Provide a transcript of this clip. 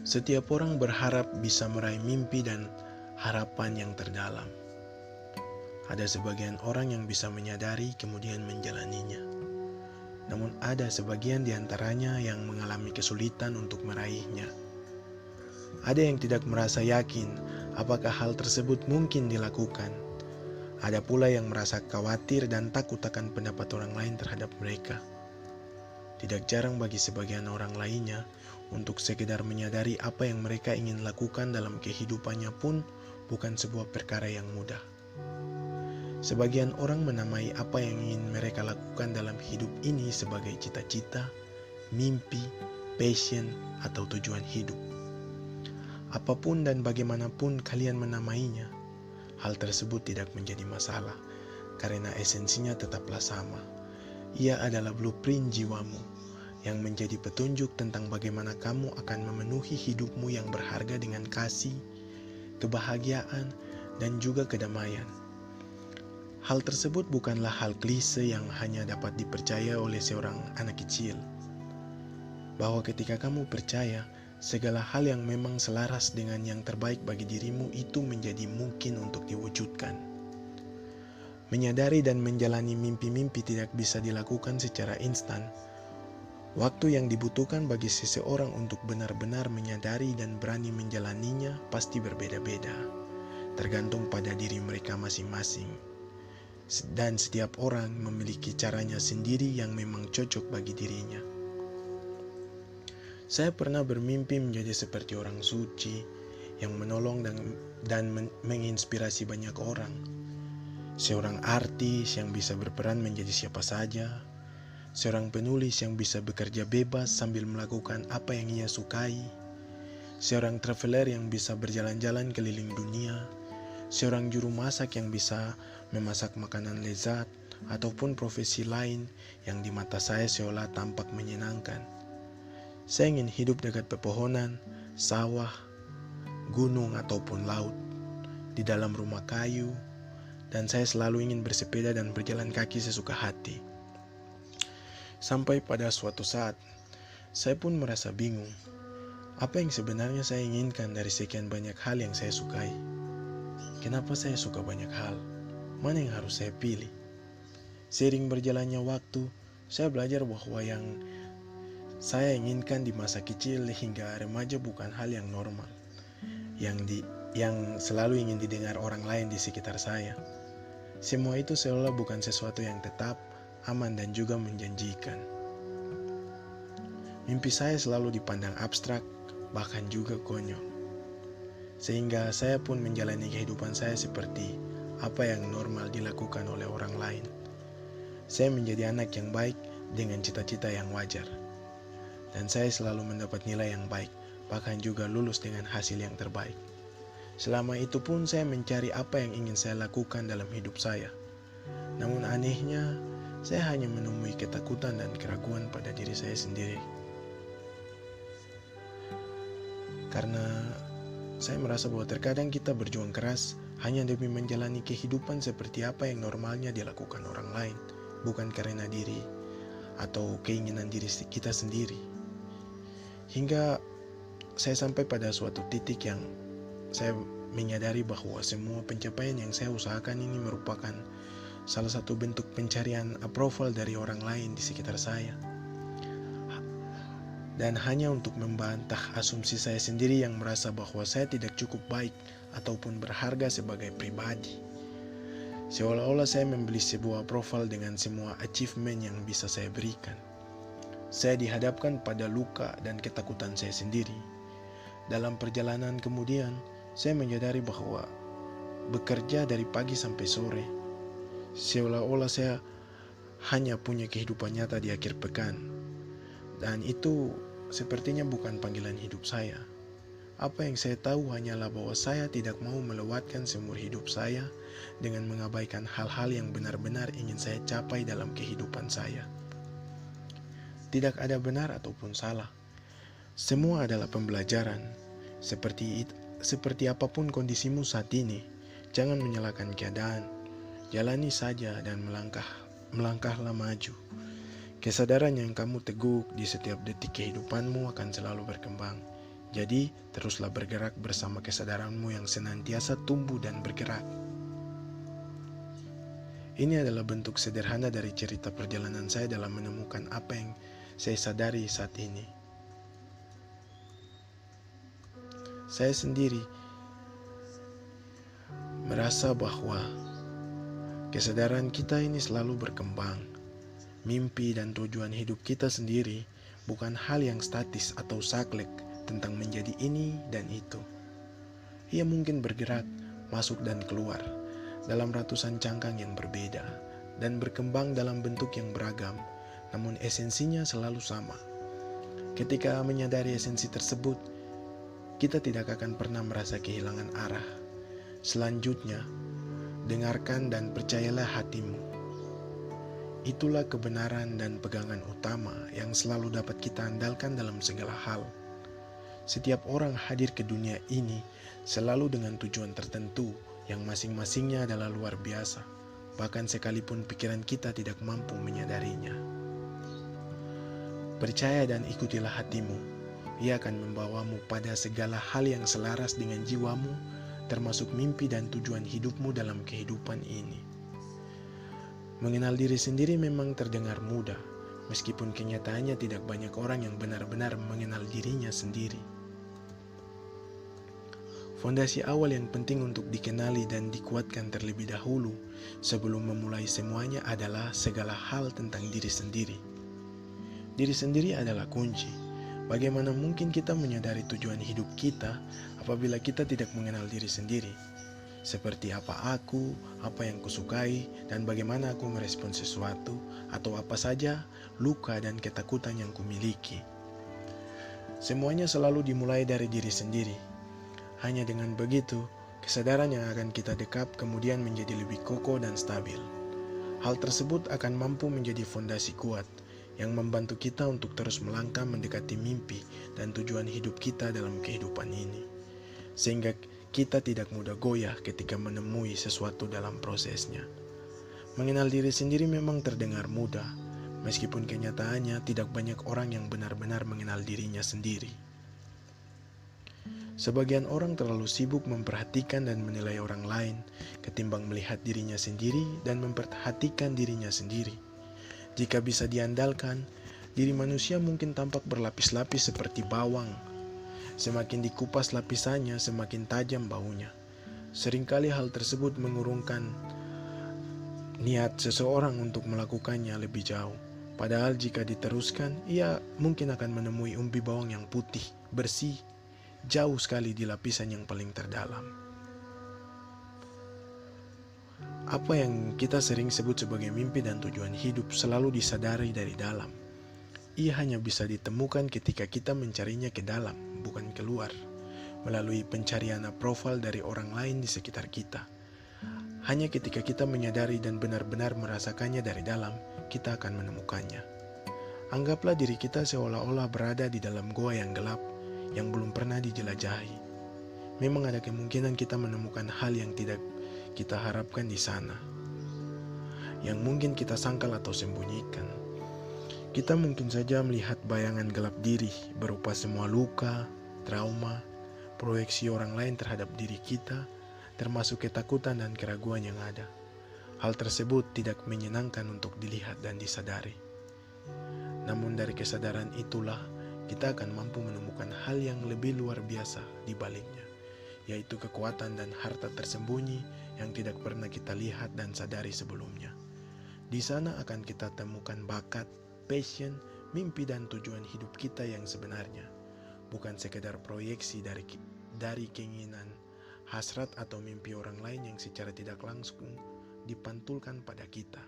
Setiap orang berharap bisa meraih mimpi dan harapan yang terdalam. Ada sebagian orang yang bisa menyadari kemudian menjalaninya. Namun ada sebagian di antaranya yang mengalami kesulitan untuk meraihnya. Ada yang tidak merasa yakin apakah hal tersebut mungkin dilakukan. Ada pula yang merasa khawatir dan takut akan pendapat orang lain terhadap mereka. Tidak jarang bagi sebagian orang lainnya untuk sekedar menyadari apa yang mereka ingin lakukan dalam kehidupannya pun bukan sebuah perkara yang mudah. Sebagian orang menamai apa yang ingin mereka lakukan dalam hidup ini sebagai cita-cita, mimpi, passion, atau tujuan hidup. Apapun dan bagaimanapun kalian menamainya, hal tersebut tidak menjadi masalah karena esensinya tetaplah sama. Ia adalah blueprint jiwamu yang menjadi petunjuk tentang bagaimana kamu akan memenuhi hidupmu yang berharga dengan kasih, kebahagiaan, dan juga kedamaian. Hal tersebut bukanlah hal klise yang hanya dapat dipercaya oleh seorang anak kecil. Bahwa ketika kamu percaya, segala hal yang memang selaras dengan yang terbaik bagi dirimu itu menjadi mungkin untuk diwujudkan. Menyadari dan menjalani mimpi-mimpi tidak bisa dilakukan secara instan. Waktu yang dibutuhkan bagi seseorang untuk benar-benar menyadari dan berani menjalaninya pasti berbeda-beda, tergantung pada diri mereka masing-masing. Dan setiap orang memiliki caranya sendiri yang memang cocok bagi dirinya. Saya pernah bermimpi menjadi seperti orang suci yang menolong dan menginspirasi banyak orang. Seorang artis yang bisa berperan menjadi siapa saja, seorang penulis yang bisa bekerja bebas sambil melakukan apa yang ia sukai, seorang traveler yang bisa berjalan-jalan keliling dunia, seorang juru masak yang bisa memasak makanan lezat, ataupun profesi lain yang di mata saya seolah tampak menyenangkan. Saya ingin hidup dekat pepohonan, sawah, gunung ataupun laut, di dalam rumah kayu, dan saya selalu ingin bersepeda dan berjalan kaki sesuka hati. Sampai pada suatu saat, saya pun merasa bingung. Apa yang sebenarnya saya inginkan dari sekian banyak hal yang saya sukai? Kenapa saya suka banyak hal? Mana yang harus saya pilih? Seiring berjalannya waktu, saya belajar bahwa yang saya inginkan di masa kecil hingga remaja bukan hal yang normal, yang selalu ingin didengar orang lain di sekitar saya. Semua itu seolah bukan sesuatu yang tetap, aman, dan juga menjanjikan. Mimpi saya selalu dipandang abstrak, bahkan juga konyol. Sehingga saya pun menjalani kehidupan saya seperti apa yang normal dilakukan oleh orang lain. Saya menjadi anak yang baik dengan cita-cita yang wajar. Dan saya selalu mendapat nilai yang baik, bahkan juga lulus dengan hasil yang terbaik. Selama itu pun saya mencari apa yang ingin saya lakukan dalam hidup saya. Namun anehnya, saya hanya menemui ketakutan dan keraguan pada diri saya sendiri. Karena saya merasa bahwa terkadang kita berjuang keras hanya demi menjalani kehidupan seperti apa yang normalnya dilakukan orang lain, bukan karena diri atau keinginan diri kita sendiri. Hingga saya sampai pada suatu titik yang saya menyadari bahwa semua pencapaian yang saya usahakan ini merupakan salah satu bentuk pencarian approval dari orang lain di sekitar saya. Dan hanya untuk membantah asumsi saya sendiri yang merasa bahwa saya tidak cukup baik ataupun berharga sebagai pribadi. Seolah-olah saya membeli sebuah approval dengan semua achievement yang bisa saya berikan. Saya dihadapkan pada luka dan ketakutan saya sendiri. Dalam perjalanan kemudian, saya menyadari bahwa bekerja dari pagi sampai sore, seolah-olah saya hanya punya kehidupan nyata di akhir pekan. Dan itu sepertinya bukan panggilan hidup saya. Apa yang saya tahu hanyalah bahwa saya tidak mau melewatkan seumur hidup saya dengan mengabaikan hal-hal yang benar-benar ingin saya capai dalam kehidupan saya. Tidak ada benar ataupun salah. Semua adalah pembelajaran. Seperti apapun kondisimu saat ini, jangan menyalahkan keadaan. Jalani saja dan melangkahlah maju. Kesadaran yang kamu teguk di setiap detik kehidupanmu akan selalu berkembang. Jadi, teruslah bergerak bersama kesadaranmu yang senantiasa tumbuh dan bergerak. Ini adalah bentuk sederhana dari cerita perjalanan saya dalam menemukan apa yang saya sadari saat ini. Saya sendiri merasa bahwa kesadaran kita ini selalu berkembang. Mimpi dan tujuan hidup kita sendiri bukan hal yang statis atau saklek tentang menjadi ini dan itu. Ia mungkin bergerak, masuk dan keluar dalam ratusan cangkang yang berbeda dan berkembang dalam bentuk yang beragam, namun esensinya selalu sama. Ketika menyadari esensi tersebut, kita tidak akan pernah merasa kehilangan arah. Selanjutnya, dengarkan dan percayalah hatimu. Itulah kebenaran dan pegangan utama yang selalu dapat kita andalkan dalam segala hal. Setiap orang hadir ke dunia ini selalu dengan tujuan tertentu yang masing-masingnya adalah luar biasa, bahkan sekalipun pikiran kita tidak mampu menyadarinya. Percaya dan ikutilah hatimu. Ia akan membawamu pada segala hal yang selaras dengan jiwamu, termasuk mimpi dan tujuan hidupmu dalam kehidupan ini. Mengenal diri sendiri memang terdengar mudah, meskipun kenyataannya tidak banyak orang yang benar-benar mengenal dirinya sendiri. Fondasi awal yang penting untuk dikenali dan dikuatkan terlebih dahulu sebelum memulai semuanya adalah segala hal tentang diri sendiri. Diri sendiri adalah kunci. Bagaimana mungkin kita menyadari tujuan hidup kita apabila kita tidak mengenal diri sendiri? Seperti apa aku, apa yang kusukai, dan bagaimana aku merespon sesuatu, atau apa saja luka dan ketakutan yang kumiliki. Semuanya selalu dimulai dari diri sendiri. Hanya dengan begitu, kesadaran yang akan kita dekap kemudian menjadi lebih kokoh dan stabil. Hal tersebut akan mampu menjadi fondasi kuat yang membantu kita untuk terus melangkah mendekati mimpi dan tujuan hidup kita dalam kehidupan ini. Sehingga kita tidak mudah goyah ketika menemui sesuatu dalam prosesnya. Mengenal diri sendiri memang terdengar mudah, meskipun kenyataannya tidak banyak orang yang benar-benar mengenal dirinya sendiri. Sebagian orang terlalu sibuk memperhatikan dan menilai orang lain, ketimbang melihat dirinya sendiri dan memperhatikan dirinya sendiri. Jika bisa diandalkan, diri manusia mungkin tampak berlapis-lapis seperti bawang. Semakin dikupas lapisannya, semakin tajam baunya. Seringkali hal tersebut mengurungkan niat seseorang untuk melakukannya lebih jauh. Padahal jika diteruskan, ia mungkin akan menemui umbi bawang yang putih, bersih, jauh sekali di lapisan yang paling terdalam. Apa yang kita sering sebut sebagai mimpi dan tujuan hidup selalu disadari dari dalam. Ia hanya bisa ditemukan ketika kita mencarinya ke dalam, bukan keluar, melalui pencarian profil dari orang lain di sekitar kita. Hanya ketika kita menyadari dan benar-benar merasakannya dari dalam, kita akan menemukannya. Anggaplah diri kita seolah-olah berada di dalam goa yang gelap, yang belum pernah dijelajahi. Memang ada kemungkinan kita menemukan hal yang tidak kita harapkan di sana, yang mungkin kita sangkal atau sembunyikan. Kita mungkin saja melihat bayangan gelap diri berupa semua luka, trauma, proyeksi orang lain terhadap diri kita, termasuk ketakutan dan keraguan yang ada. Hal tersebut tidak menyenangkan untuk dilihat dan disadari. Namun dari kesadaran itulah kita akan mampu menemukan hal yang lebih luar biasa di baliknya, yaitu kekuatan dan harta tersembunyi yang tidak pernah kita lihat dan sadari sebelumnya. Di sana akan kita temukan bakat, passion, mimpi dan tujuan hidup kita yang sebenarnya, bukan sekedar proyeksi dari keinginan, hasrat atau mimpi orang lain yang secara tidak langsung dipantulkan pada kita.